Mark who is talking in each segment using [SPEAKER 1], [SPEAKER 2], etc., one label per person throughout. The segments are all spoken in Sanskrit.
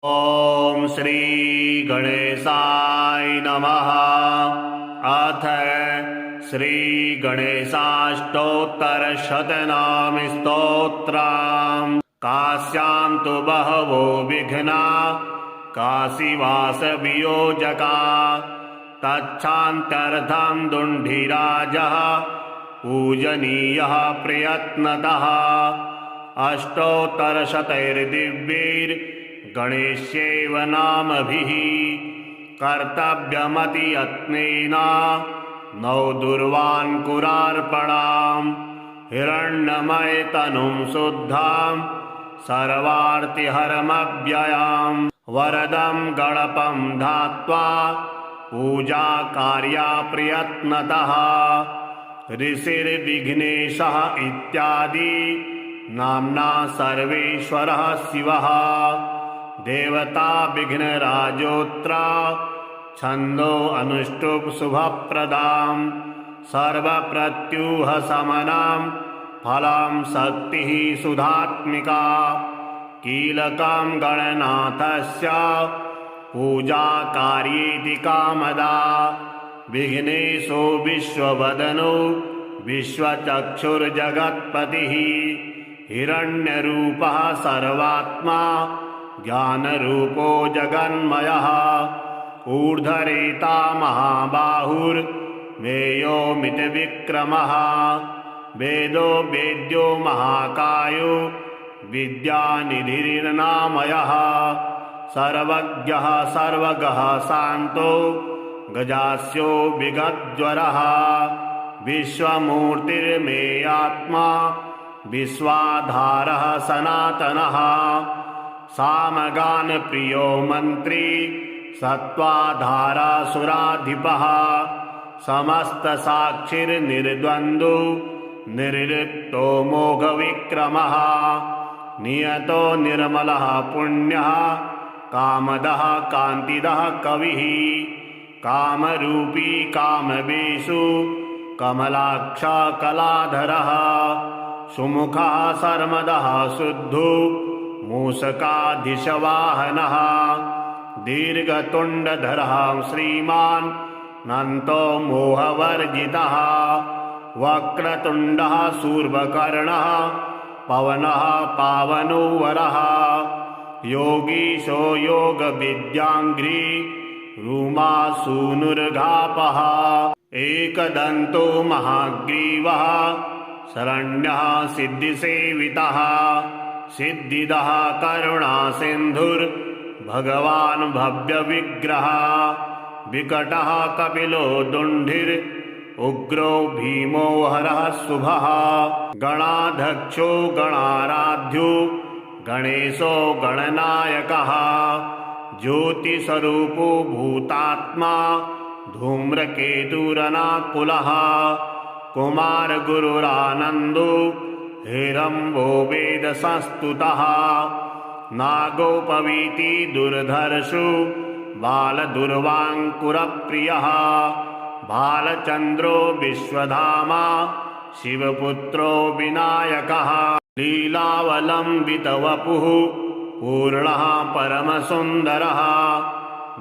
[SPEAKER 1] ॐ श्री गणेशाय नमः। अथ श्री गणेशाष्टोत्तरशतनाम स्तोत्रम्। काश्यान्तु बहवो विघ्ना काशीवास वियोजका तच्छान्त्यर्थं दुण्डिराजः पूजनीयः प्रयत्नतः। अष्टोत्तरशतैर्दिव्यैर्गणेश्यैव नामभिः कर्तव्यमतियत्नेन नौ दुर्वान्कुरार्पणाम्। हिरण्मयतनुं शुद्धां सर्वार्तिहरमव्ययाम्। वरदं गणपं धात्वा पूजाकार्या प्रयत्नतः। ऋषिर्विघ्नेशः इत्यादि नाम्ना सर्वेश्वरः शिवः। देवता विघ्नराजोऽत्र छन्दो अनुष्टुप् शुभप्रदां। सर्वप्रत्यूहशमनां फलं शक्तिः सुधात्मिका। कीलकं गणनाथस्य पूजाकार्येति कामदा। विघ्नेशो विश्ववदनो विश्वचक्षुर्जगत्पतिः। हिरण्यरूपः सर्वात्मा ज्ञानरूपो जगन्मयः। ऊर्ध्वरेता महाबाहुर्मेयोमितविक्रमः। वेदो वेद्यो महाकायो विद्यानिधिर्नामयः। सर्वज्ञः सर्वगः शान्तो गजास्यो विगतज्वरः। विश्वमूर्तिर्मेयात्मा विश्वाधारः सनातनः। सामगानप्रियो मन्त्री सत्त्वाधारासुराधिपः। समस्तसाक्षिर्निर्द्वन्द्वो निर्लिप्तो मोघविक्रमः। नियतो निर्मलः पुण्यः कामदः कान्तिदः कविः। कामरूपी कामवेषु कमलाक्ष कलाधरः। सुमुखः सर्मदः शुद्धो मूषकाधीशवाहनः। दीर्घतुण्डधरः श्रीमान् नन्तो मोहवर्जितः। वक्रतुण्डः शूर्पकर्णः पवनः पावनो वरः। योगीशो योगविद्याङ्घ्रि रूमासूनुर्घापः। एकदन्तो महाग्रीवः शरण्यः सिद्धिसेवितः। सिद्धिदः करुणासिन्धुर्भगवान् भव्यविग्रहः। विकटः कपिलो दुण्डिर्उग्रो भीमो हरः शुभः। गणाध्यक्षो गणाराध्यो गणेशो गणनायकः। ज्योतिस्वरूपो भूतात्मा धूम्रकेतुरनाकुलः। कुमारगुरुरानन्दो हेरम्बो वेदसंस्तुतः। नागोपवीति दुर्धर्षो बालदुर्वाङ्कुरप्रियः। भालचन्द्रो विश्वधामा शिवपुत्रो विनायकः। लीलावलम्बितवपुः पूर्णः परमसुन्दरः।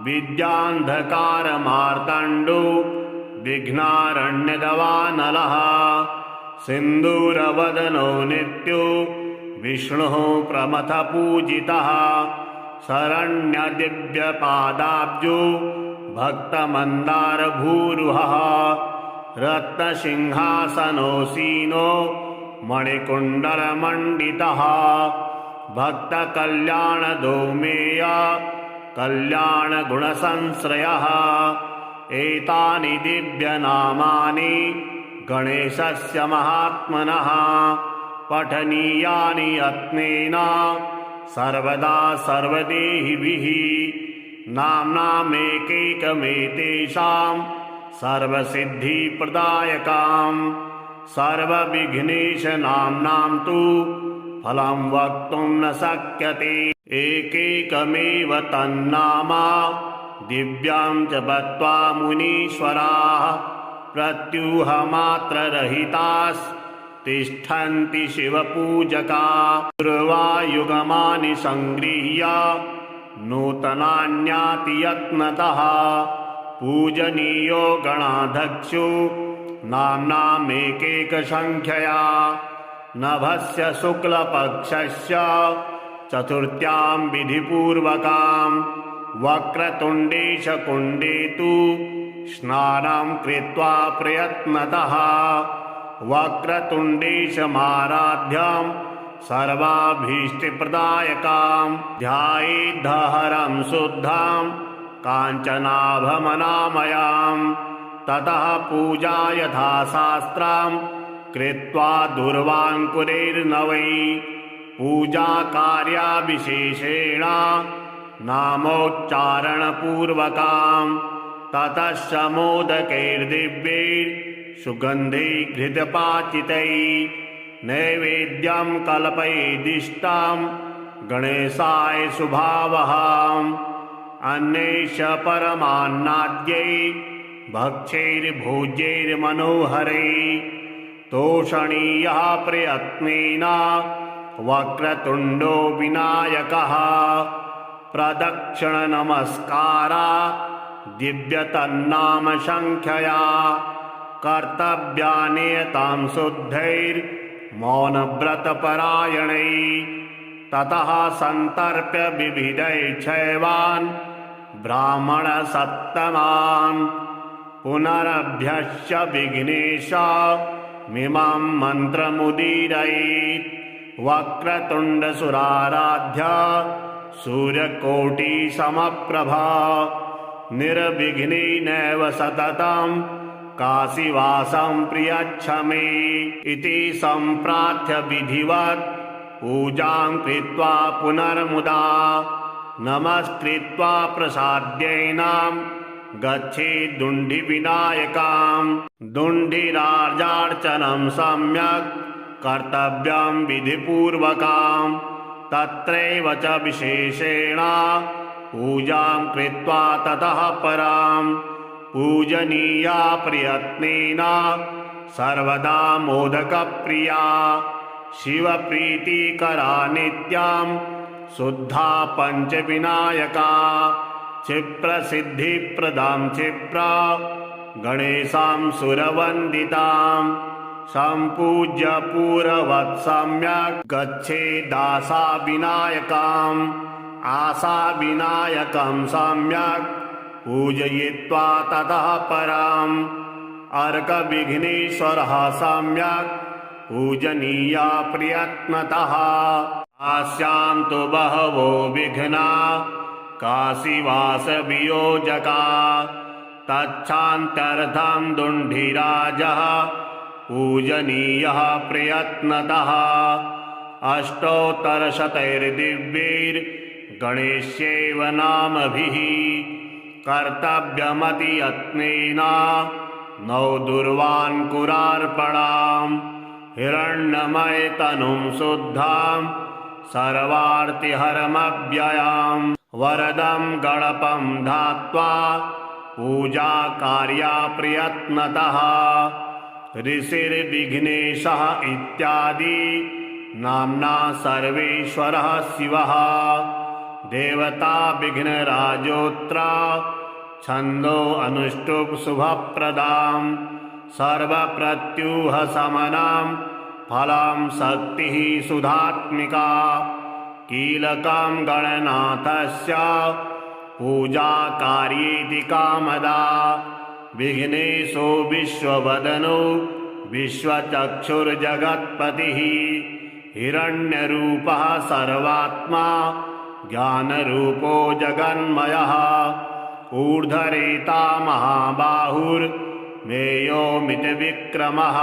[SPEAKER 1] विद्यान्धकारमार्तण्डो विघ्नारण्यदवानलः। सिन्दूरवदनो नित्यो विष्णुः प्रमथपूजितः। शरण्यदिव्यपादाब्जो भक्तमन्दारभूरुहः। रत्नसिंहासनोऽसीनो मणिकुण्डलमण्डितः। भक्तकल्याणदोमेय कल्याणगुणसंश्रयः। एतानि दिव्यनामानि गणेशस्य महात्मनः। पठनीयानि यत्नेन सर्वदा सर्वदेहिभिः। नाम्नामेकैकमेतेषां सर्वसिद्धिप्रदायकां। सर्वविघ्नेशनाम्नां तु फलं वक्तुं न शक्यते। एकैकमेव तन्नामा दिव्यां च बत्वा मुनीश्वराः। प्रत्यूहमात्ररहितास्तिष्ठन्ति शिवपूजका। दुर्वायुगमानि सङ्गृह्य नूतनान्याति यत्नतः पूजनीयो गणाध्यक्षो नाम्नामेकैकसंख्यया नभस्य शुक्लपक्षस्य चतुर्थ्यां विधिपूर्वकां वक्रतुण्डेशकुण्डे तु स्नानं कृत्वा प्रयत्नतः वक्रतुण्डेशमाराध्यां सर्वाभीष्टप्रदायकां ध्यायेद्धहरं शुद्धां काञ्चनाभमनामयां ततः पूजा यथाशास्त्रं कृत्वा दूर्वाङ्कुरैर्नवै पूजाकार्याविशेषेण नामोच्चारणपूर्वकां ततश्च मोदकैर्दिव्यैः सुगन्धैर्घृतपाचितैः नैवेद्यं कल्पयेदिष्टां गणेशाय शुभावहाम् अन्यैश्च परमान्नाद्यैः भक्ष्यैर्भोज्यैर्मनोहरैः तोषणीयः प्रयत्नेन वक्रतुण्डो विनायकः प्रदक्षिणनमस्कारा दिव्यतन्नामसंख्यया कर्तव्यानियतां शुद्धैर्मौनव्रतपरायणैः ततः सन्तर्प्य विविधैश्चैवान् ब्राह्मणसत्तमान् पुनरभ्यस्य विघ्नेशमिमं मन्त्रमुदीरयेत् वक्रतुण्डसुराराध्य सूर्यकोटिसमप्रभा निर्विघ्नेनैव सततं काशीवासं प्रियच्छ मे इति सम्प्रार्थ्य विधिवत् पूजां कृत्वा पुनर्मुदा नमस्कृत्वा प्रसाद्यैनं गच्छेत् दुण्डिविनायकां दुण्डिराजार्चनं सम्यक् कर्तव्यं विधिपूर्वकां तत्रैव च विशेषेण पूजां कृत्वा ततः परां पूजनीया प्रयत्नेन सर्वदा मोदकप्रिया शिवप्रीतिकरा नित्यां शुद्धा पञ्चविनायका क्षिप्रसिद्धिप्रदां क्षिप्रा गणेशां सुरवन्दितां सम्पूज्य पूर्ववत् सम्यक् गच्छेदासाविनायकाम् आशाविनायकं सम्यक् पूजयित्वा ततः पराम् अर्कविघ्नेश्वरः सम्यक् पूजनीया प्रयत्नतः आस्यां तु बहवो विघ्ना काशीवासवियोजका तच्छान्त्यर्थं दुण्डिराजः पूजनीयः प्रयत्नतः अष्टोत्तरशतैर्दिव्यैर्गणेश्यैव नामभिः कर्तव्यमतियत्नेन नौ दुर्वाङ्कुरार्पणाम् हिरण्यमयतनुं शुद्धां सर्वार्तिहरमव्ययां वरदं गणपं धात्वा पूजाकार्या प्रयत्नतः ऋषिर्विघ्नेशः इत्यादि नाम्ना सर्वेश्वरः शिवः देवता विघ्नराजोऽत्र छन्दो अनुष्टुप् शुभप्रदां सर्वप्रत्यूहशमनां फलां शक्तिः सुधात्मिका कीलकं गणनाथस्य पूजाकार्येति कामदा विघ्नेशो विश्ववदनो विश्वचक्षुर्जगत्पतिः हिरण्यरूपः सर्वात्मा ज्ञानरूपो जगन्मयः ऊर्ध्वरेता महाबाहुर्मेयोमितविक्रमः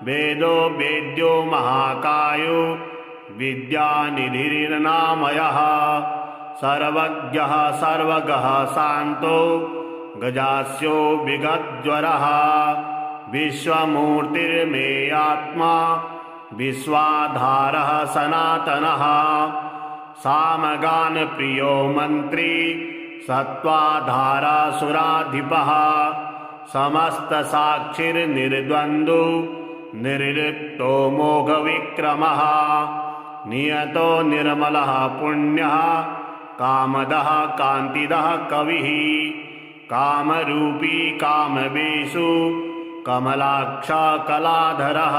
[SPEAKER 1] वेदो वेद्यो महाकायो विद्यानिधिर्नामयः सर्वज्ञः सर्वगः शान्तो गजास्यो विगतज्वरः विश्वमूर्तिर्मेयात्मा विश्वाधारः सनातनः सामगानप्रियो मन्त्री सत्त्वाधारासुराधिपः समस्तसाक्षिर्निर्द्वन्द्वो निर्लिप्तो मोघविक्रमः नियतो निर्मलः पुण्यः कामदः कान्तिदः कविः कामरूपी कामवेषु कमलाक्ष कलाधरः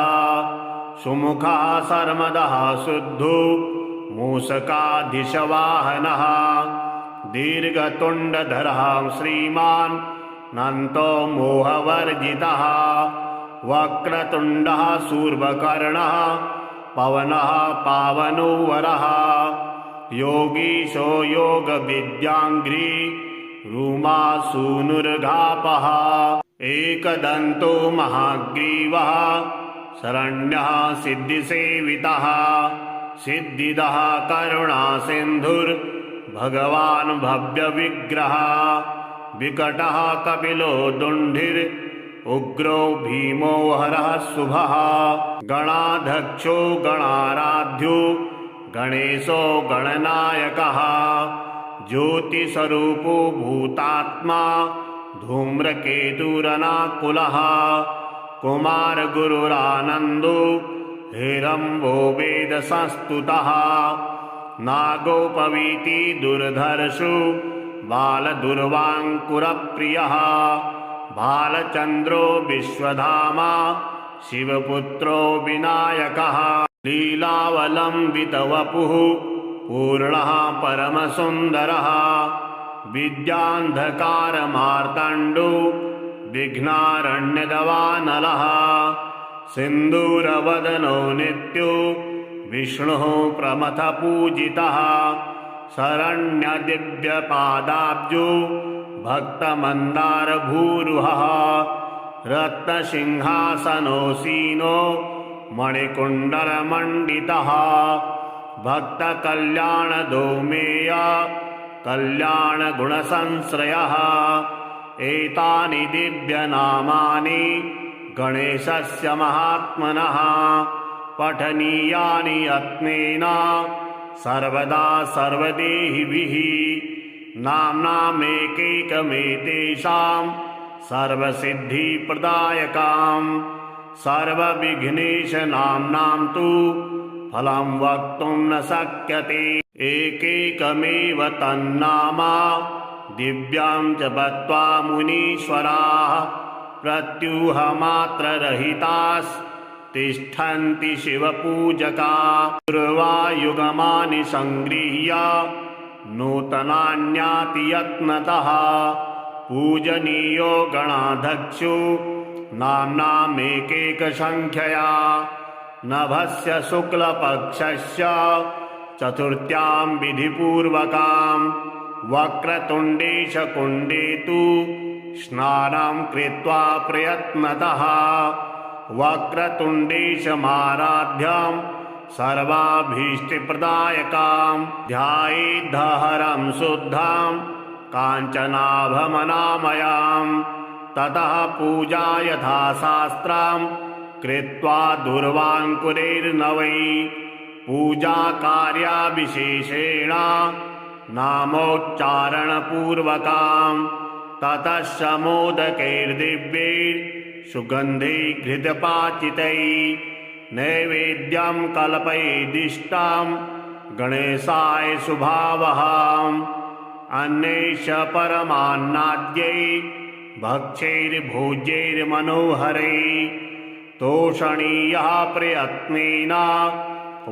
[SPEAKER 1] सुमुखः सर्मदः शुद्धो मूषकाधीशवाहनः दीर्घतुण्डधरः श्रीमान् नन्तो मोहवर्जितः वक्रतुण्डः शूर्पकर्णः पवनः पावनो वरः योगीशो योगविद्याङ्घ्रि रूमासूनुर्घापः एकदन्तो महाग्रीवः शरण्यः सिद्धिसेवितः सिद्धिदः करुणासिन्धुर्भगवान् भव्यविग्रहः विकटः कपिलो दुण्डिर् उग्रो भीमो हरः शुभः गणाध्यक्षो गणाराध्यो गणेशो गणनायकः ज्योतिस्वरूपो भूतात्मा धूम्रकेतुरनाकुलः कुमारगुरुरानन्दो हिरम्बो वेदसंस्तुतः नागोपवीति दुर्धर्षो बालदुर्वाङ्कुरप्रियः बालचन्द्रो विश्वधामा शिवपुत्रो विनायकः लीलावलम्बितवपुः पूर्णः परमसुन्दरः विद्यान्धकारमार्ताण्डो विघ्नारण्यदवानलः सिन्दूरवदनो नित्यो विष्णुः प्रमथपूजितः शरण्यदिव्यपादाब्जो भक्तमन्दारभूरुहः रत्नसिंहासनोऽसीनो मणिकुण्डलमण्डितः भक्तकल्याणदोमेय कल्याणगुणसंश्रयः एतानि दिव्यनामानि गणेशस्य महात्मनः पठनीयानि यत्नेन सर्वदा सर्वदेहिभिः नाम्नामेकैकमेतेषां सर्वसिद्धिप्रदायकां सर्वविघ्नेशनाम्नां तु फलं वक्तुं न शक्यते एकैकमेव तन्नामा दिव्यां च बत्वा मुनीश्वराः प्रत्यूहमात्ररहितास्तिष्ठन्ति शिवपूजका दुर्वायुगमानि सङ्गृह्य नूतनान्याति यत्नतः पूजनीयो गणाध्यक्षो नाम्नामेकैकसङ्ख्यया नभस्य शुक्लपक्षस्य चतुर्थ्यां विधिपूर्वकां वक्रतुण्डेशकुण्डे तु स्नानं कृत्वा प्रयत्नतः वक्रतुण्डेशमाराध्यं सर्वाभीष्टप्रदायकां ध्यायेद्धहरं शुद्धां काञ्चनाभमनामयां ततः पूजा यथाशास्त्रं कृत्वा दुर्वाङ्कुरैर्नवै पूजाकार्यविशेषेण नामोच्चारणपूर्वकां ततः समोदकैर्दिव्यैर्सुगन्धैर्घृतपाचितैः नैवेद्यं कल्पयेदिष्टां गणेशाय शुभावहाम् अन्यैश्च परमान्नाद्यैः भक्ष्यैर्भोज्यैर्मनोहरैः तोषणीयः प्रयत्नेन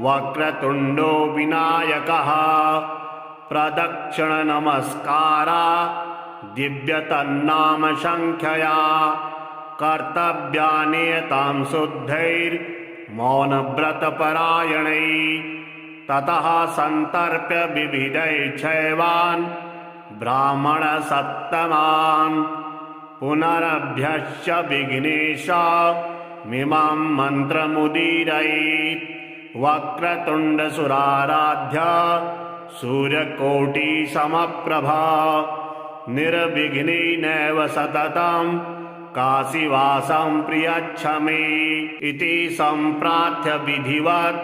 [SPEAKER 1] वक्रतुण्डो विनायकः प्रदक्षिणनमस्कारा दिव्यतन्नामसङ्ख्यया कर्तव्यानियतां शुद्धैर्मौनव्रतपरायणैः ततः सन्तर्प्य विविधैश्चैवान् ब्राह्मणसत्तमान् पुनरभ्यश्च विघ्नेश मिमां मन्त्रमुदीरयेत् वक्रतुण्डसुराराध्य सूर्यकोटिसमप्रभा निर्विघ्नेनैव सततं काशीवासं प्रियच्छ मे इति सम्प्रार्थ्य विधिवत्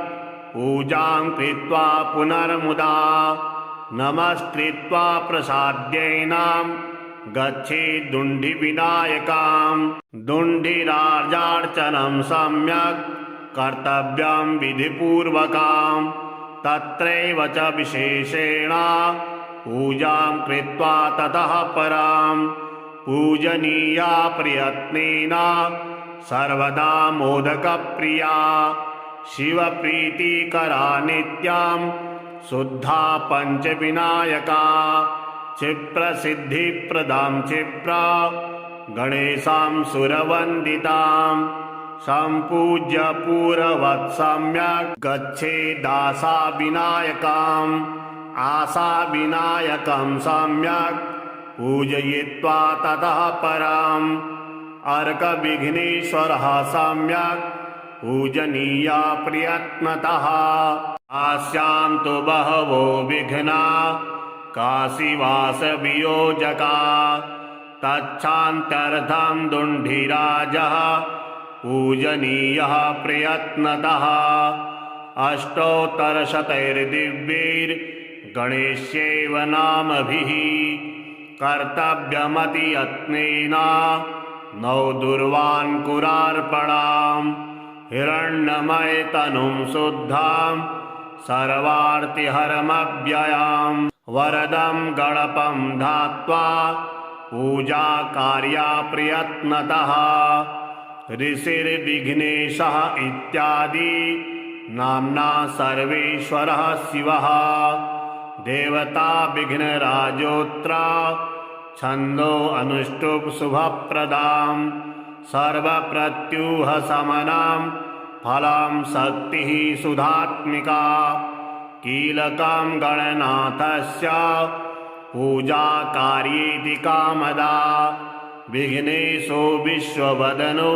[SPEAKER 1] पूजां कृत्वा पुनर्मुदा नमस्कृत्वा प्रसाद्यैनां गच्छेत् दुण्डिविनायकां दुण्डिराजार्चनं सम्यक् कर्तव्यं विधिपूर्वकं तत्रैव च विशेषेण पूजां कृत्वा ततः परां पूजनीया प्रयत्नेन सर्वदा मोदकप्रिया शिवप्रीतिकरा नित्यां शुद्धा पञ्चविनायका क्षिप्रसिद्धिप्रदां क्षिप्रा गणेशां सुरवन्दितां सम्पूज्य पूर्ववत् सम्यक् गच्छेदासाविनायकाम् आसाविनायकं सम्यक् पूजयित्वा ततः पराम् अर्कविघ्नेश्वरः सम्यक् पूजनीया प्रयत्नतः आस्यां तु बहवो विघ्ना काशीवासवियोजका तच्छान्त्यर्थं दुण्डिराजः पूजनीयः प्रयत्नतः अष्टोत्तरशतैर्दिव्यैर्गणेश्यैव नामभिः कर्तव्यमति यत्नेन नौ दुर्वान्कुरार्पणाम् हिरण्यमयतनुं शुद्धां सर्वार्तिहरमव्ययां वरदं गणपं धात्वा पूजा कार्या प्रयत्नतः ऋषिर्विघ्नेशः इत्यादि नाम्ना सर्वेश्वरः शिवः देवता विघ्नराजोत्रा छन्दो अनुष्टुप् शुभप्रदां सर्वप्रत्यूह समनां फलां शक्तिः सुधात्मिका कीलकं गणनाथस्य पूजा कार्येति कामदा विघ्नेशो विश्ववदनो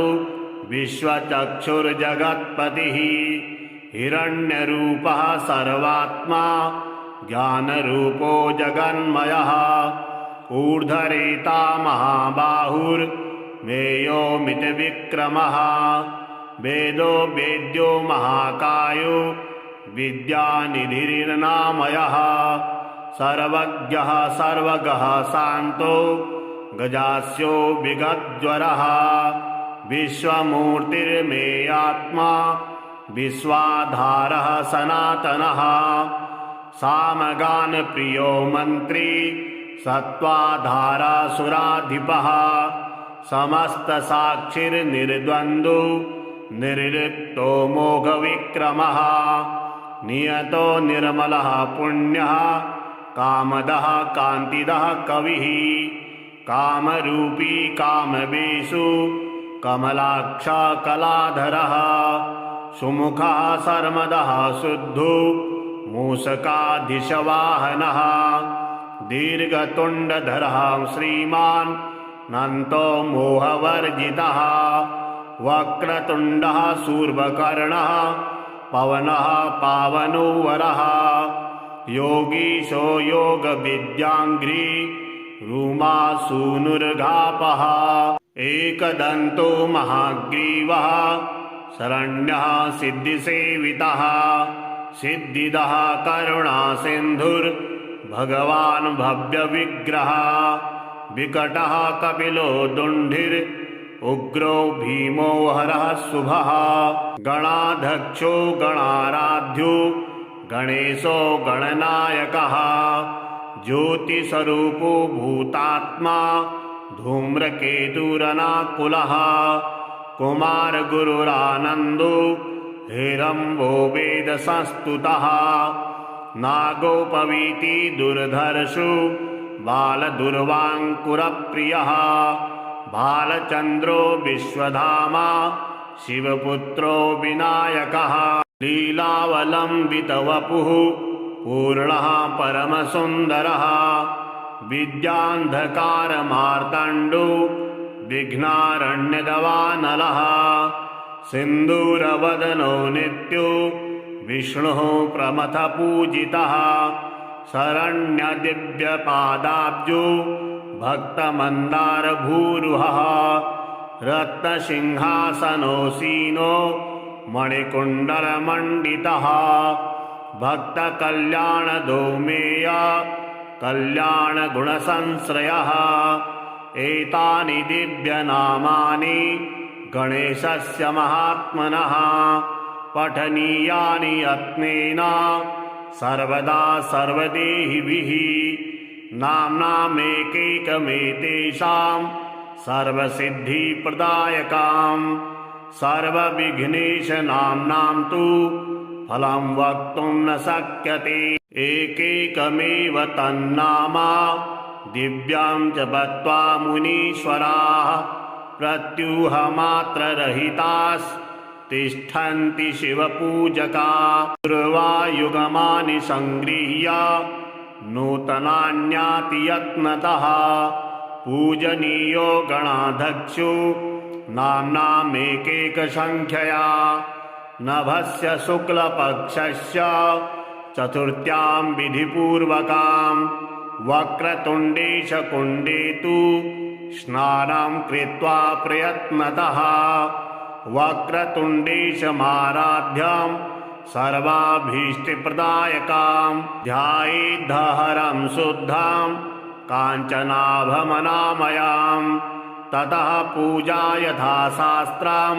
[SPEAKER 1] विश्वचक्षुर्जगत्पतिः हिरण्यरूपः सर्वात्मा ज्ञानरूपो जगन्मयः ऊर्ध्वरेता महाबाहुर्मेयोमितविक्रमः वेदो वेद्यो महाकायो विद्यानिधिर्नामयः सर्वज्ञः सर्वगः शान्तो गजास्यो विगतज्वरः विश्वमूर्तिर्मेयात्मा विश्वाधारः सनातनः सामगानप्रियो मन्त्री सत्त्वाधारासुराधिपः समस्तसाक्षिर्निर्द्वन्द्वो निर्लिप्तो मोघविक्रमः नियतो निर्मलः पुण्यः कामदः कान्तिदः कविः कामरूपी कामवेषु कमलाक्ष कलाधरः सुमुखः सर्मदः शुद्धो मूषकाधीशवाहनः दीर्घतुण्डधरः श्रीमान् नन्तो मोहवर्जितः वक्रतुण्डः शूर्पकर्णः पवनः पावनो वरः योगीशो योगविद्याङ्घ्रि रूमासूनुर्घापः एकदन्तो महाग्रीवः शरण्यः सिद्धिसेवितः सिद्धिदः करुणासिन्धुर्भगवान् भव्यविग्रहः विकटः कपिलो दुण्डिर् उग्रो भीमो हरः शुभः गणाध्यक्षो गणाराध्यो गणेशो गणनायकः ज्योतिस्वरूपो भूतात्मा धूम्रकेतुरनाकुलः कुमारगुरुरानन्दो हिरम्बो वेदसंस्तुतः नागोपवीति दुर्धर्षु बालदुर्वाङ्कुरप्रियः बालचन्द्रो विश्वधामा शिवपुत्रो विनायकः लीलावलम्बितवपुः पूर्णः परमसुन्दरः विद्यान्धकारमार्ताण्डो विघ्नारण्यदवानलः सिन्दूरवदनो नित्यो विष्णुः प्रमथपूजितः शरण्यदिव्यपादाब्जो भक्तमन्दारभूरुहः रत्नसिंहासनोऽसीनो मणिकुण्डलमण्डितः भक्तकल्याणदोमेय कल्याणगुणसंश्रयः एतानि दिव्यनामानि गणेशस्य महात्मनः पठनीयानि यत्नेन सर्वदा सर्वदेहिभिः नाम्नामेकैकमेतेषां सर्वसिद्धिप्रदायकां सर्वविघ्नेशनाम्नां तु फलं वक्तुं न शक्यते। एकैकमेव तन्नामा दिव्यां च बत्वा मुनीश्वराः प्रत्यूहमात्ररहितास्तिष्ठन्ति शिवपूजका। पूर्वायुगमानि सङ्गृह्य नूतनान्याति यत्नतः पूजनीयो गणाध्यक्षो नाम्नामेकैकसङ्ख्यया। नभस्य शुक्लपक्षस्य चतुर्थ्यां विधिपूर्वकां वक्रतुण्डेशकुण्डे तु स्नानं कृत्वा प्रयत्नतः वक्रतुण्डेशमाराध्यं सर्वाभीष्टप्रदायकां ध्यायेद्धहरं शुद्धां काञ्चनाभमनामयां। ततः पूजा यथाशास्त्रं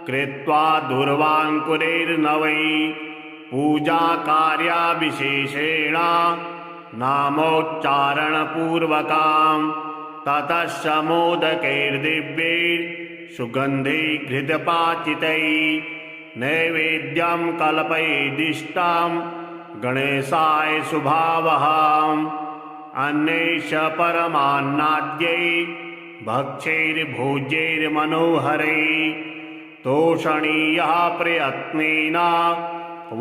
[SPEAKER 1] कृत्वा दूर्वाङ्कुरैर्नवै पूजाकार्या विशेषेण नामोच्चारणपूर्वकां। ततश्च मोदकैर्दिव्यैः सुगन्धैर्घृतपाचितैः नैवेद्यं कल्पयेदिष्टां गणेशाय शुभावहाम्। अन्यैश्च परमान्नाद्यैः भक्ष्यैर्भोज्यैर्मनोहरैः तोषणीयः प्रयत्नेन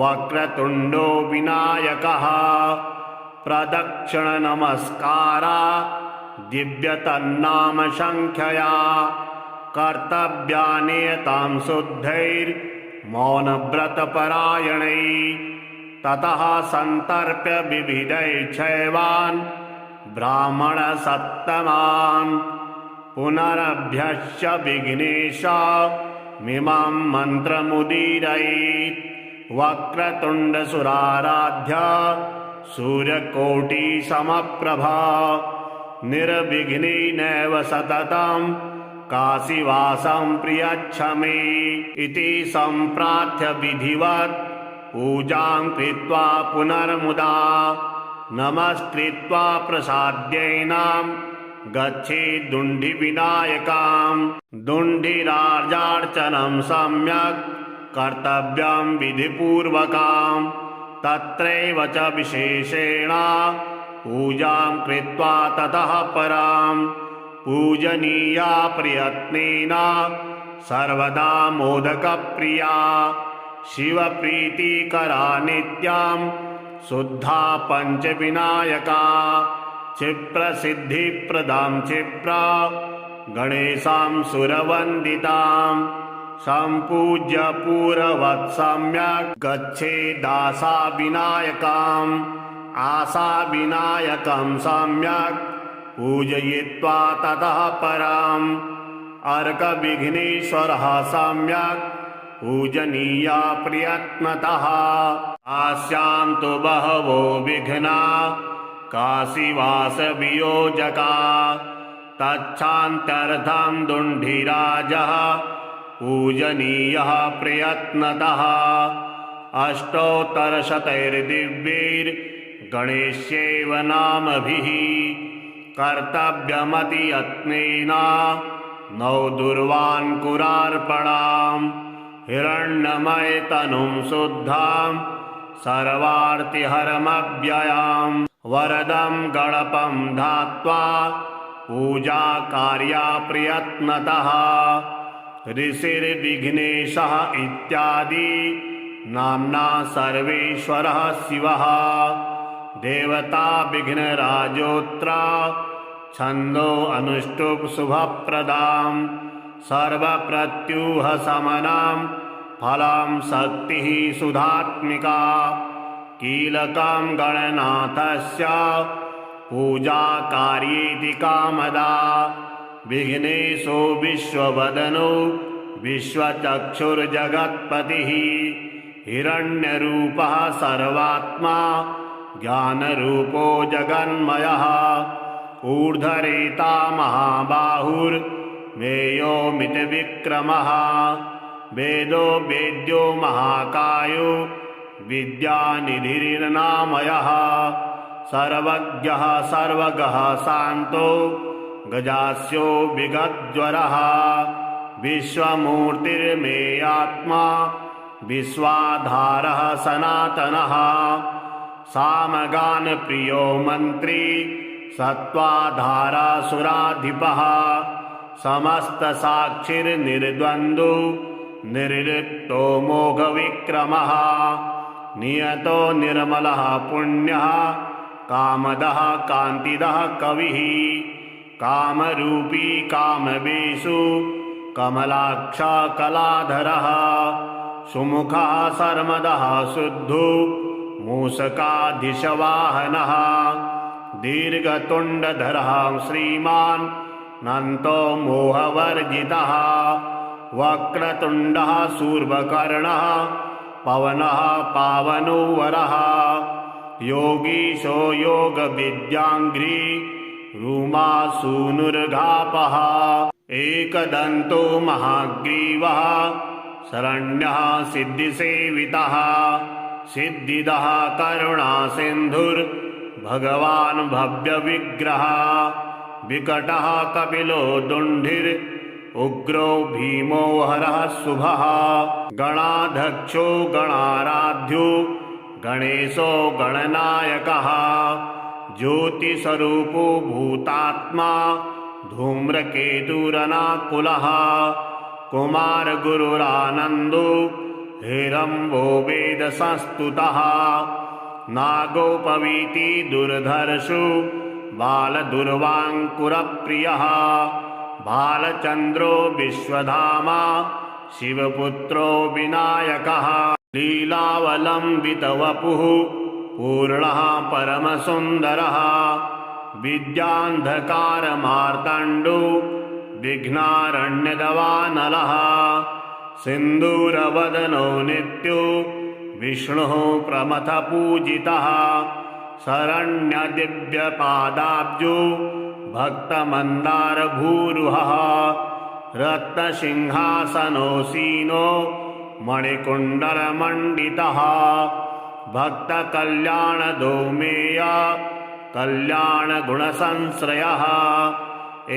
[SPEAKER 1] वक्रतुण्डो विनायकः। प्रदक्षिणनमस्कारा दिव्यतन्नामसङ्ख्यया कर्तव्यानियतां शुद्धैर्मौनव्रतपरायणैः। ततः सन्तर्प्य विविधैश्चैवान् ब्राह्मणसत्तमान् पुनरभ्यस्य विघ्नेशमिमं मन्त्रमुदीरयेत्। वक्रतुण्डसुराराध्य सूर्यकोटिसमप्रभा निर्विघ्नेनैव सततं काशीवासं प्रयच्छ मे इति सम्प्रार्थ्य विधिवत् पूजां कृत्वा पुनर्मुदा नमस्कृत्वा प्रसाद्यैनं गच्छेत् दुण्डिविनायकां। दुण्डिराजार्चनं सम्यक् कर्तव्यं विधिपूर्वकां। तत्रैव च विशेषेण पूजां कृत्वा ततः परां पूजनीया प्रयत्नेन सर्वदा मोदकप्रिया शिवप्रीतिकरा नित्यां शुद्धा पञ्चविनायका। क्षिप्रसिद्धिप्रदां क्षिप्रा गणेशां सुरवन्दितां सम्पूज्य पूर्ववत् सम्यक् गच्छेदाशाविनायकाम्। आशाविनायकं सम्यक् पूजयित्वा ततः पराम् अर्कविघ्नेश्वरः सम्यक् पूजनीया प्रयत्नतः। आस्यां तु बहवो विघ्ना काशीवासवियोजका तच्छान्त्यर्थं दुण्डिराजः पूजनीयः प्रयत्नतः। अष्टोत्तरशतैर्दिव्यैर्गणेश्यैव नामभिः कर्तव्यमतियत्नेन नौ दुर्वाङ्कुरार्पणां हिरण्यमयतनुं शुद्धां सर्वार्तिहरमव्ययां वरदं गणपं धात्वा पूजाकार्या प्रयत्नतः। ऋषिर्विघ्नेशः इत्यादि नाम्ना सर्वेश्वरः शिवः देवता विघ्नराजोऽत्र छन्दो अनुष्टुप् शुभप्रदां सर्वप्रत्यूहशमनां फलं शक्तिः सुधात्मिका। कीलकं गणनाथस्य पूजाकार्येति कामदा विघ्नेशो विश्ववदनो विश्वचक्षुर्जगत्पतिः हिरण्यरूपः सर्वात्मा ज्ञानरूपो जगन्मयः ऊर्ध्वरेता महाबाहुर्मेयोमितविक्रमः वेदो वेद्यो महाकायो विद्यानिधिर्नामयः सर्वज्ञः सर्वगः शान्तो गजास्यो विगतज्वरः विश्वमूर्तिर्मेयात्मा विश्वाधारः सनातनः सामगानप्रियो मन्त्री सत्त्वाधारासुराधिपः समस्तसाक्षिर्निर्द्वन्द्वो निर्लिप्तो मोघविक्रमः नियतो निर्मलः पुण्यः कामदः कान्तिदः कविः कामरूपी कामवेषु कमलाक्ष कलाधरः सुमुखः सर्मदः शुद्धो मूषकाधीशवाहनः दीर्घतुण्डधरः श्रीमान् नन्तो मोहवर्जितः वक्रतुण्डः शूर्पकर्णः पवनः पावनो वरः योगीशो योगविद्याङ्घ्रि रूमासूनुर्घापः एकदन्तो महाग्रीवः शरण्यः सिद्धिसेवितः सिद्धिदः करुणासिन्धुर्भगवान् भव्यविग्रहः विकटः कपिलो दुण्डिर् उग्रो भीमो हरः शुभः गणाध्यक्षो गणाराध्यो गणेशो गणनायकः ज्योतिस्वरूपो भूतात्मा धूम्रकेतुरनाकुलः कुमारगुरुरानन्दो हेरम्बो वेदसंस्तुतः नागोपवीति दुर्धर्षो बालदुर्वाङ्कुरप्रियः बालचन्द्रो विश्वधामा शिवपुत्रो विनायकः लीलावलम्बितवपुः पूर्णः परमसुन्दरः विद्यान्धकारमार्तण्डो विघ्नारण्यदवानलः सिन्दूरवदनो नित्यो विष्णुः प्रमथपूजितः शरण्यदिव्यपादाब्जो भक्तमन्दारभूरुहः रत्नसिंहासनोऽसीनो मणिकुण्डलमण्डितः भक्तकल्याणदोमेय कल्याणगुणसंश्रयः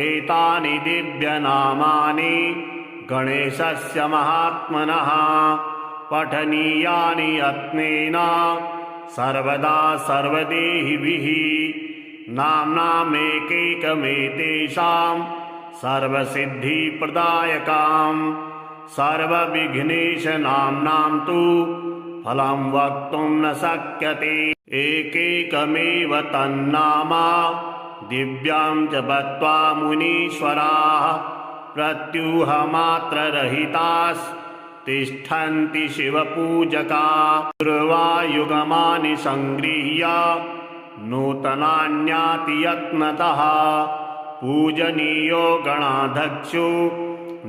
[SPEAKER 1] एतानि दिव्यनामानि गणेशस्य महात्मनः पठनीयानि यत्नेन सर्वदा सर्वदेहिभिः नाम्नामेकैकमेतेषां सर्वसिद्धिप्रदायकां सर्वविघ्नेशनाम्नां तु फलं वक्तुं न शक्यते एकैकमेव तन्नामा दिव्यां च बत्वा मुनीश्वराः प्रत्यूहमात्ररहितास्तिष्ठन्ति शिवपूजका पूर्वायुगमानि सङ्गृह्य नूतनान्याति यत्नतः पूजनीयो गणाध्यक्षो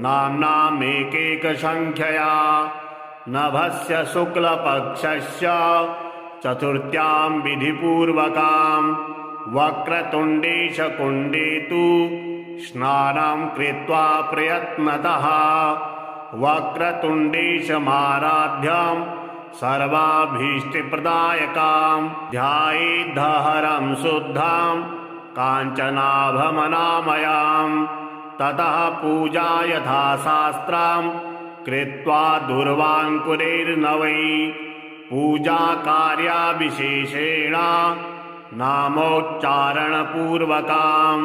[SPEAKER 1] नाम्नामेकैकसङ्ख्यया नभस्य शुक्लपक्षस्य चतुर्थ्यां विधिपूर्वकां वक्रतुण्डेशकुण्डे तु स्नानं कृत्वा प्रयत्नतः वक्रतुण्डेशमाराध्यं सर्वाभीष्टप्रदायकां ध्यायेद्धहरं शुद्धां काञ्चनाभमनामयां ततः पूजा यथाशास्त्रं कृत्वा दूर्वाङ्कुरैर्नवै पूजाकार्याविशेषेण नामोच्चारणपूर्वकां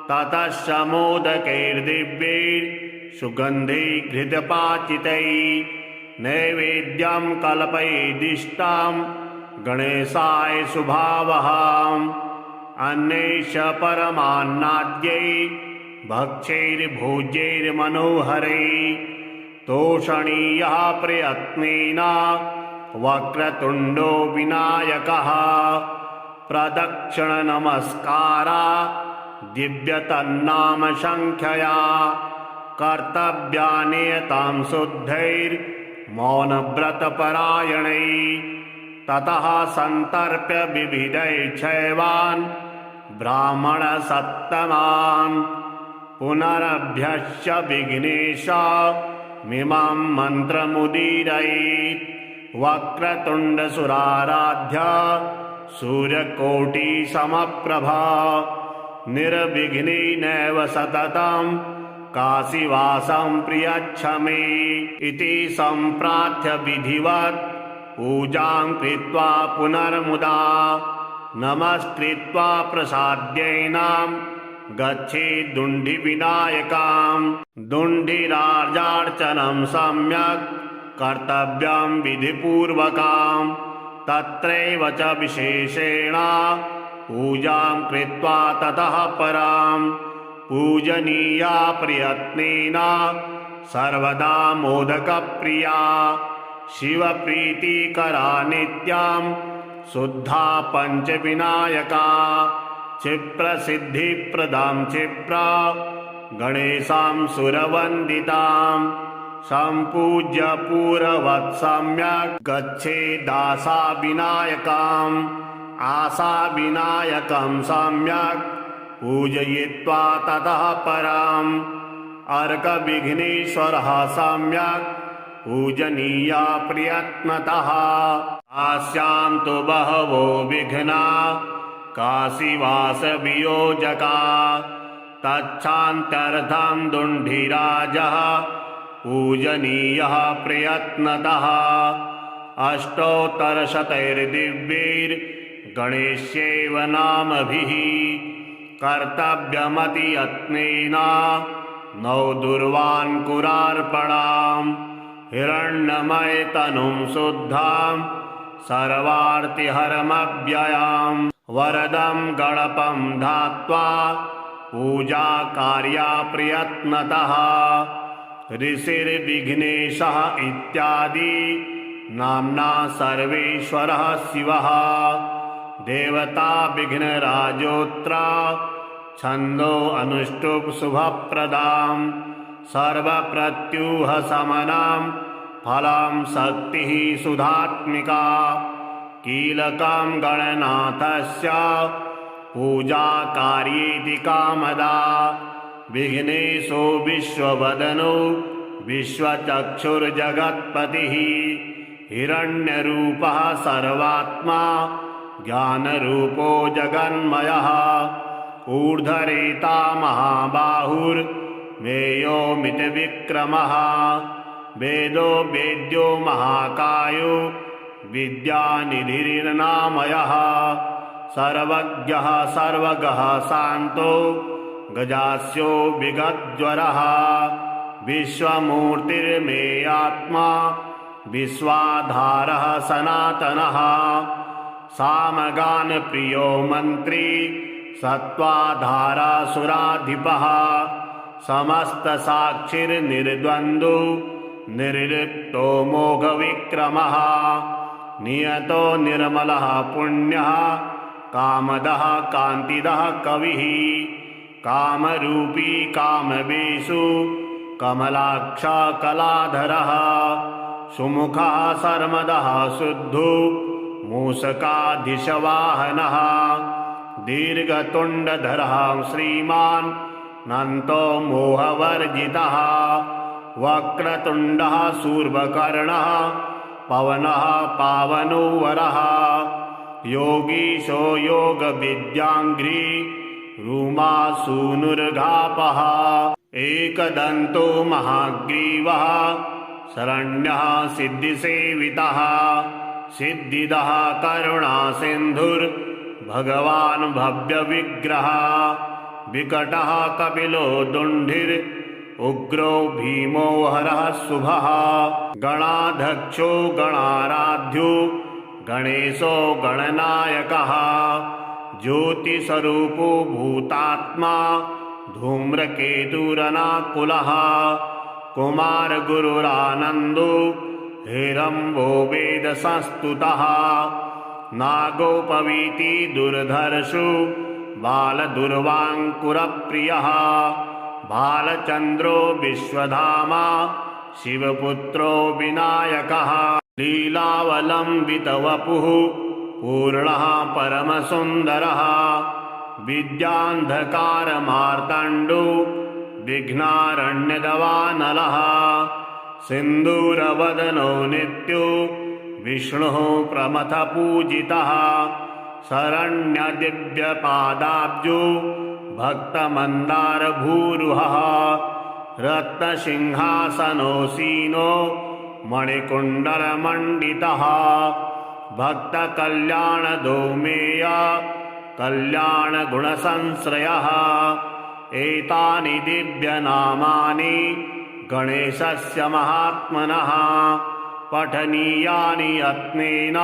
[SPEAKER 1] ततः समोदकैर्दिव्यैर्सुगन्धैर्घृतपाचितैः नैवेद्यं कल्पयेदिष्टां गणेशाय शुभावहाम् अन्यैश्च परमान्नाद्यैः भक्ष्यैर्भोज्यैर्मनोहरैः तोषणीयः प्रयत्नेन वक्रतुण्डो विनायकः प्रदक्षिणनमस्कारा दिव्यतन्नामसङ्ख्यया कर्तव्यानियतां शुद्धैर्मौनव्रतपरायणैः ततः सन्तर्प्य विविधैश्चैवान् ब्राह्मणसत्तमान् पुनरभ्यस्य विघ्नेशमिमं मन्त्रमुदीरयेत् वक्रतुण्डसुराराध्य सूर्यकोटिसमप्रभा निर्विघ्नेनैव सततं काशीवासं प्रियच्छ मे इति सम्प्रार्थ्य विधिवत् पूजां कृत्वा पुनर्मुदा नमस्कृत्वा प्रसाद्यैनां गच्छेत् दुण्डिविनायकां दुण्डिरार्जार्चनं सम्यक् कर्तव्यं विधिपूर्वकां तत्रैव च विशेषेण पूजां कृत्वा ततः परां पूजनीया प्रयत्नेन सर्वदा मोदकप्रिया शिवप्रीतिकरा नित्यां शुद्धा पञ्चविनायका क्षिप्रसिद्धिप्रदां क्षिप्रा गणेशां सुरवन्दितां सम्पूज्य पूर्ववत् सम्यक् गच्छेदासाविनायकाम् आशाविनायकं सम्यक् पूजयित्वा ततः पराम् अर्कविघ्नेश्वरः सम्यक् पूजनीया प्रयत्नतः आस्यां तु बहवो विघ्ना काशीवासवियोजका तच्छान्त्यर्थं दुण्डिराजः पूजनीयः प्रयत्नतः अष्टोत्तरशतैर्दिव्यैर्गणेश्यैव नामभिः कर्तव्यमतियत्नेन नौ दुर्वान्कुरार्पणाम् हिरण्यमयतनुं शुद्धां सर्वार्तिहरमव्ययां वरदं गणपं धात्वा पूजा कार्या प्रयत्नतः ऋषिर्विघ्नेशः इत्यादि नाम्ना सर्वेश्वरः शिवः देवता विघ्नराजोऽत्र छन्दो अनुष्टुप् शुभप्रदां सर्वप्रत्यूहशमनां फलां शक्तिः सुधात्मिका कीलकं गणनाथस्य पूजाकार्येति कामदा विघ्नेशो विश्ववदनो विश्वचक्षुर्जगत्पतिः हिरण्यरूपः सर्वात्मा ज्ञानरूपो जगन्मयः ऊर्ध्वरेता महाबाहुर्मेयोमितविक्रमः वेदो वेद्यो महाकायो विद्यानिधिर्नामयः सर्वज्ञः सर्वगः शान्तो गजास्यो विगतज्वरः विश्वमूर्तिर्मेयात्मा विश्वाधारः सनातनः सामगानप्रियो मन्त्री सत्त्वाधारासुराधिपः समस्तसाक्षिर्निर्द्वन्द्वो निर्लिप्तो मोघविक्रमः नियतो निर्मलः पुण्यः कामदः कान्तिदः कविः कामरूपी कामवेषु कमलाक्ष कलाधरः सुमुखः सर्मदः शुद्धो मूषकाधीशवाहनः दीर्घतुण्डधरः श्रीमान् नन्तो मोहवर्जितः वक्रतुण्डः शूर्पकर्णः पवनः पावनो वरः योगीशो योगविद्याङ्घ्रि रूमासूनुर्घापः एकदन्तो महाग्रीवः शरण्यः सिद्धिसेवितः सिद्धिदः करुणासिन्धुर्भगवान् भव्यविग्रहः विकटः कपिलो दुण्डिर् उग्रो भीमो हरः शुभः गणाध्यक्षो गणाराध्यो गणेशो गणनायकः ज्योतिस्वरूपो भूतात्मा धूम्रकेतुरनाकुलः कुमारगुरुरानन्दो हेरम्बो वेदसंस्तुतः नागोपवीति दुर्धर्षो बालदुर्वाङ्कुरप्रियः बालचन्द्रो विश्वधामा शिवपुत्रो विनायकः लीलावलम्बितवपुः पूर्णः परमसुन्दरः विद्यान्धकारमार्ताण्डो विघ्नारण्यदवानलः सिन्दूरवदनो नित्यो विष्णुः प्रमथपूजितः शरण्यदिव्यपादाब्जो भक्तमन्दारभूरुहः रत्नसिंहासनोऽसीनो मणिकुण्डलमण्डितः भक्तकल्याणदोमेय कल्याणगुणसंश्रयः एतानि दिव्यनामानि गणेशस्य महात्मनः पठनीयानि यत्नेन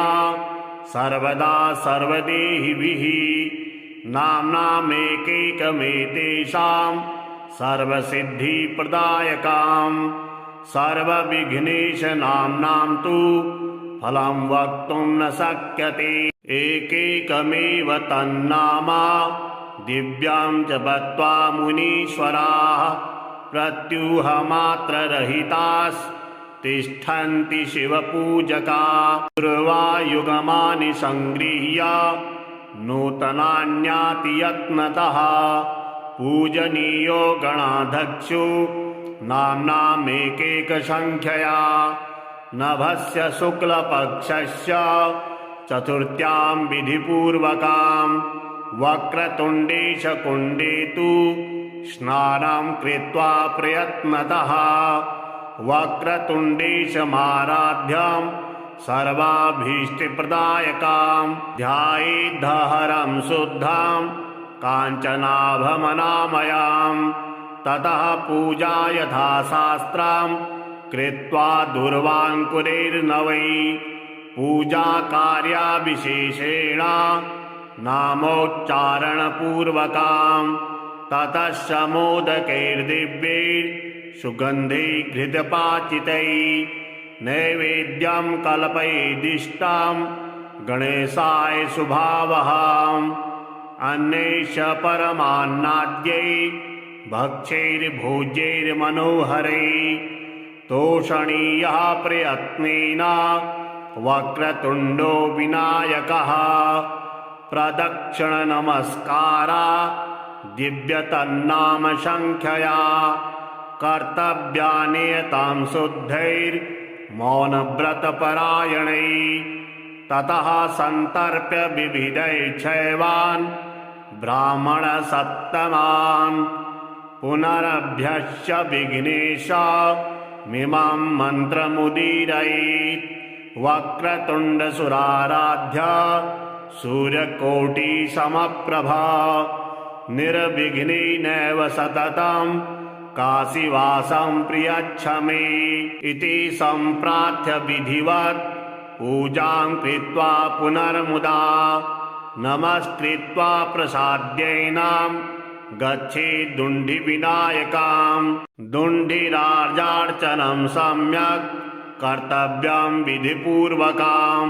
[SPEAKER 1] सर्वदा सर्वदेहिभिः नाम्नामेकैकमेतेषां सर्वसिद्धिप्रदायकां सर्वविघ्नेशनाम्नां तु फलं वक्तुं न शक्यते एकैकमेव तन्नामा दिव्यां च बत्वा मुनीश्वराः प्रत्यूहमात्ररहितास्तिष्ठन्ति शिवपूजका दुर्वायुगमानि सङ्गृह्य नूतनान्याति यत्नतः पूजनीयो गणाध्यक्षो नाम्नामेकैकसङ्ख्यया नभस्य शुक्लपक्षस्य चतुर्थ्यां विधिपूर्वकां वक्रतुण्डे च कुण्डे तु स्नानं कृत्वा प्रयत्नतः वक्रतुण्डेशमाराध्यं सर्वाभीष्टप्रदायकां ध्यायेद्धहरं शुद्धां काञ्चनाभमनामयां ततः पूजा यथाशास्त्रं कृत्वा दूर्वाङ्कुरैर्नवै पूजाकार्याविशेषेण नामोच्चारणपूर्वकां ततः मोदकैर्दिव्यैर्सुगन्धैर्घृतपाचितैः नैवेद्यं कल्पयेदिष्टां गणेशाय शुभावहाम् अन्यैश्च परमान्नाद्यैः भक्ष्यैर्भोज्यैर्मनोहरैः तोषणीयः प्रयत्नेन वक्रतुण्डो विनायकः प्रदक्षिणनमस्कारा दिव्यतन्नामसङ्ख्यया कर्तव्यानियतां शुद्धैर्मौनव्रतपरायणैः ततः सन्तर्प्य विविधैश्चैवान् ब्राह्मणसत्तमान् पुनरभ्यश्च विघ्नेशमिमं मन्त्रमुदीरयेत् वक्रतुण्डसुराराध्य सूर्यकोटिसमप्रभा निर्विघ्नेनैव सततं काशीवासं प्रियच्छ मे इति सम्प्रार्थ्य विधिवत् पूजां कृत्वा पुनर्मुदा नमस्कृत्वा प्रसाद्यैनां गच्छेत् दुण्डिविनायकां दुण्डिराजार्चनं सम्यक् कर्तव्यं विधिपूर्वकां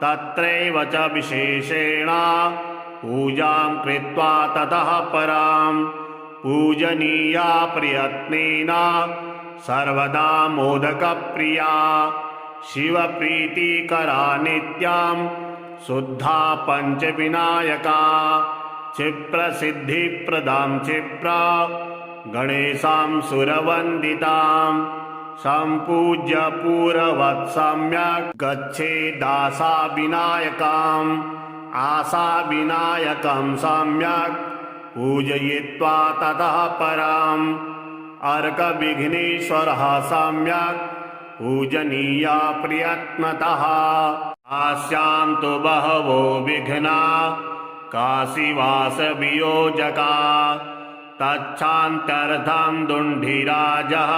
[SPEAKER 1] तत्रैव च विशेषेण पूजां कृत्वा ततः परां पूजनीया प्रयत्नेन सर्वदा मोदकप्रिया शिवप्रीतिकरा नित्यां शुद्धा पञ्चविनायका क्षिप्रसिद्धिप्रदां क्षिप्रा गणेशां सुरवन्दितां सम्पूज्य पूर्ववत् सम्यक् गच्छेदासाविनायकाम् आशाविनायकं सम्यक् पूजयित्वा ततः पराम् अर्कविघ्नेश्वरः सम्यक् पूजनीया प्रयत्नतः आस्यां तु बहवो विघ्ना काशीवासवियोजका तच्छान्त्यर्थं दुण्डिराजः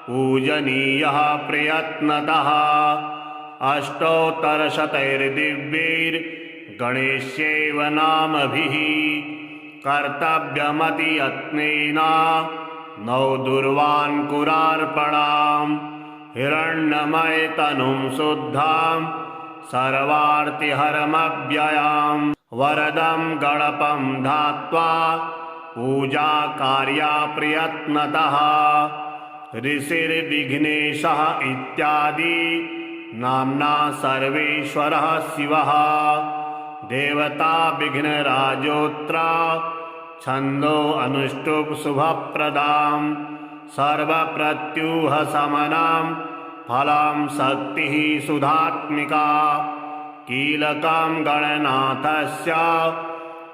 [SPEAKER 1] पूजनीयः प्रयत्नतः अष्टोत्तरशतैर्दिव्यैर्गणेश्यैव नामभिः कर्तव्यमति यत्नेन नौ दुर्वाङ्कुरार्पणां हिरण्यमयतनुं शुद्धां सर्वार्तिहरमव्ययां वरदं गणपं धात्वा पूजाकार्या प्रयत्नतः ऋषिर्विघ्नेशः इत्यादि नाम्ना सर्वेश्वरः शिवः देवता विघ्नराजोत्रा छन्दो अनुष्टुप् शुभप्रदां सर्वप्रत्यूहशमनां फलां शक्तिः सुधात्मिका कीलकं गणनाथस्य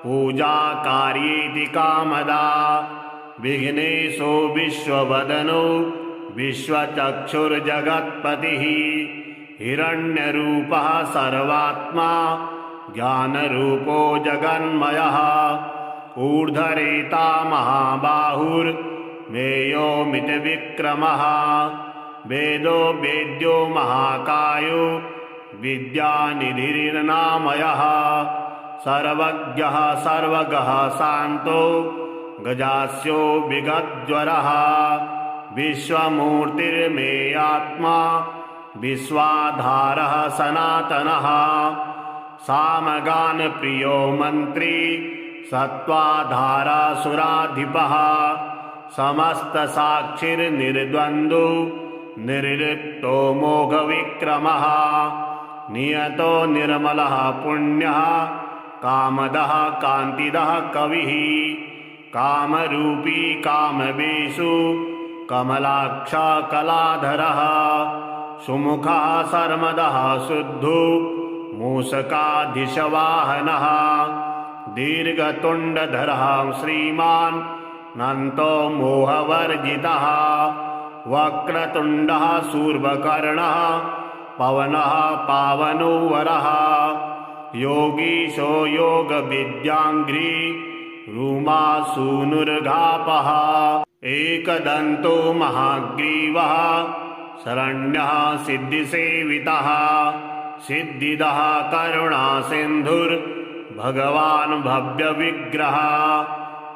[SPEAKER 1] पूजाकार्येति कामदा विघ्नेशो विश्ववदनो विश्वचक्षुर्जगत्पतिः हिरण्यरूपः सर्वात्मा ज्ञानरूपो जगन्मयः ऊर्ध्वरेता महाबाहुर्मेयोमितविक्रमः वेदो वेद्यो महाकायो विद्यानिधिर्नामयः सर्वज्ञः सर्वगः शान्तो गजास्यो विगतज्वरः विश्वमूर्तिर्मेयात्मा विश्वाधारः सनातनः सामगानप्रियो मन्त्री सत्त्वाधारासुराधिपः समस्तसाक्षिर्निर्द्वन्द्वो निर्लिप्तो मोघविक्रमः नियतो निर्मलः पुण्यः कामदः कान्तिदः कविः कामरूपी कामवेषु कमलाक्ष कलाधरः सुमुखः सर्मदः शुद्धो मूषकाधीशवाहनः दीर्घतुण्डधरः श्रीमान् नन्तो मोहवर्जितः वक्रतुण्डः शूर्पकर्णः पवनः पावनो वरः योगीशो योगविद्याङ्घ्रि रूमासूनुर्घापः एकदन्तो महाग्रीवः शरण्यः सिद्धिसेवितः सिद्धिदः करुणासिन्धुर्भगवान् भव्यविग्रहः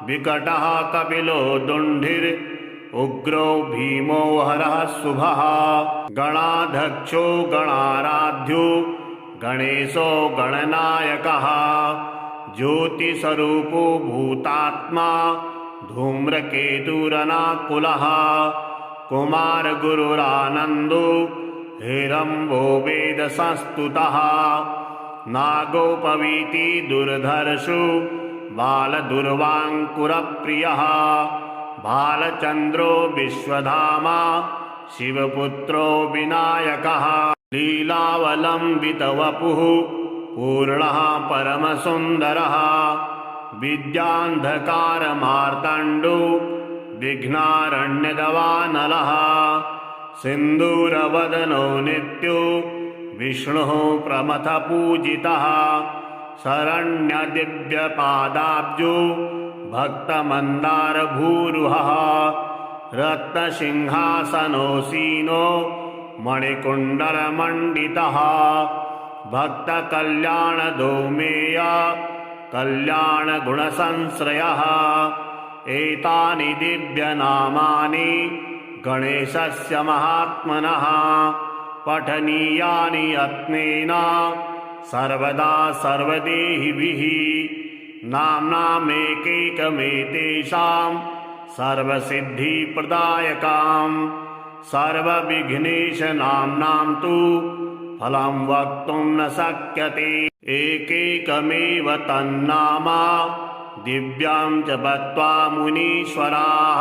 [SPEAKER 1] विकटः कपिलो दुण्डिर् उग्रो भीमो हरः शुभः गणाध्यक्षो गणाराध्यो गणेशो गणनायकः ज्योतिस्वरूपो भूतात्मा धूम्रकेतुरनाकुलः कुमारगुरुरानन्दो हिरम्बो वेदसंस्तुतः नागोपवीति दुर्धर्षो बालदुर्वाङ्कुरप्रियः बालचन्द्रो विश्वधामा शिवपुत्रो विनायकः लीलावलम्बितवपुः पूर्णः परमसुन्दरः विद्यान्धकारमार्तण्डो विघ्नारण्यदवानलः सिन्दूरवदनो नित्यो विष्णुः प्रमथपूजितः शरण्यदिव्यपादाब्जो भक्तमन्दारभूरुहः रत्नसिंहासनोऽसीनो मणिकुण्डलमण्डितः भक्तकल्याणदोमेय कल्याणगुणसंश्रयः एतानि दिव्यनामानि गणेशस्य महात्मनः पठनीयानि यत्नेन सर्वदा सर्वदेहिभिः नाम्नामेकैकमेतेषां सर्वसिद्धिप्रदायकां सर्वविघ्नेशनाम्नां तु फलं वक्तुं न शक्यते एकैकमेव तन्नामा दिव्यां च बत्वा मुनीश्वराः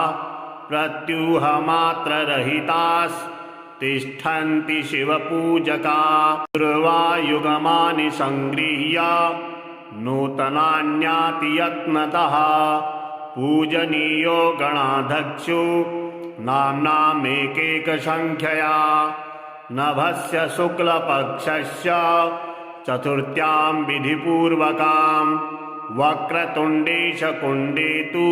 [SPEAKER 1] प्रत्यूहमात्ररहितास्तिष्ठन्ति शिवपूजका पूर्वायुगमानि सङ्गृह्य नूतनान्याति यत्नतः पूजनीयो गणाध्यक्षो नाम्नामेकैकसङ्ख्यया नभस्य शुक्लपक्षस्य चतुर्थ्यां विधिपूर्वकां वक्रतुण्डेशकुण्डे तु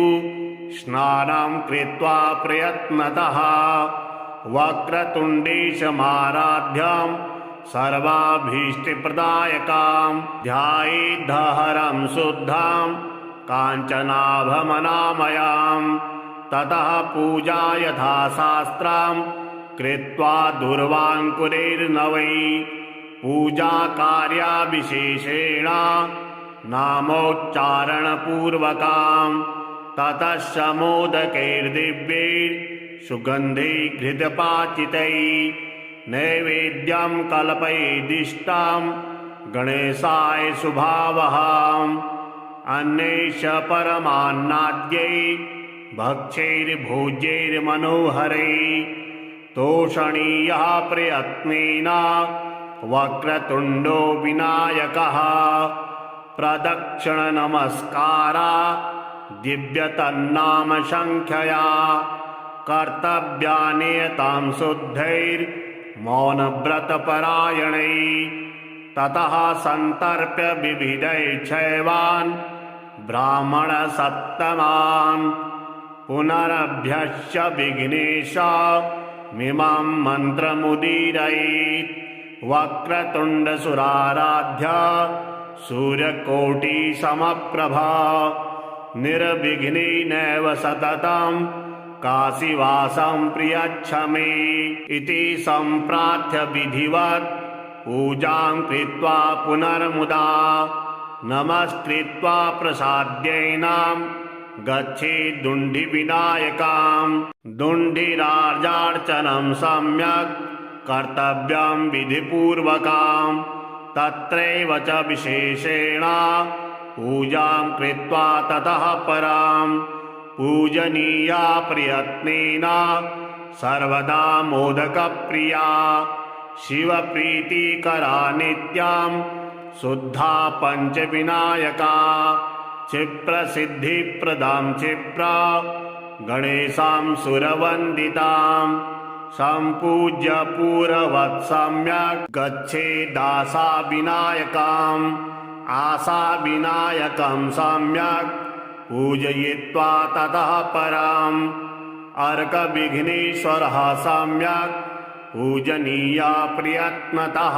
[SPEAKER 1] स्नानं कृत्वा प्रयत्नतः वक्रतुण्डेशमाराध्यं सर्वाभीष्टप्रदायकां ध्यायेद्धहरं शुद्धां काञ्चनाभमनामयां ततः पूजा यथाशास्त्रं कृत्वा दुर्वाङ्कुरैर्नवै पूजाकार्याविशेषेण नामोच्चारणपूर्वकां ततः समोदकैर्दिव्यैर्सुगन्धैर्घृतपाचितैः नैवेद्यं कल्पयेदिष्टां गणेशाय शुभावहाम् अन्यैश्च परमान्नाद्यै भक्ष्यैर्भोज्यैर्मनोहरैः तोषणीयः प्रयत्नेन वक्रतुण्डो विनायकः प्रदक्षिणनमस्कारा दिव्यतन्नाम संख्यया कर्तव्यानियतां शुद्धैर्मौनव्रतपरायणैः ततः सन्तर्प्य विविधैश्चैवान् ब्राह्मणसत्तमान् पुनरभ्यस्य विघ्नेशमिमं मन्त्रमुदीरयेत् वक्रतुण्डसुराराध्य सूर्यकोटिसमप्रभा निर्विघ्नेनैव सततं काशीवासं प्रियच्छ मे इति सम्प्रार्थ्य विधिवत् पूजां कृत्वा पुनर्मुदा नमस्कृत्वा प्रसाद्यैनां गच्छेत् दुण्डिविनायकां दुण्डिराजार्चनं सम्यक् कर्तव्यं विधिपूर्वकं तत्रैव च विशेषेण पूजां कृत्वा ततः परां पूजनीया प्रयत्नेन सर्वदा मोदकप्रिया शिवप्रीतिकरा नित्यां शुद्धा पञ्चविनायका क्षिप्रसिद्धिप्रदां क्षिप्रा गणेशां सुरवन्दितां सम्पूज्य पूर्ववत् सम्यक् गच्छेदासाविनायकाम् आसाविनायकं सम्यक् पूजयित्वा ततः पराम् अर्कविघ्नेश्वरः सम्यक् पूजनीया प्रयत्नतः।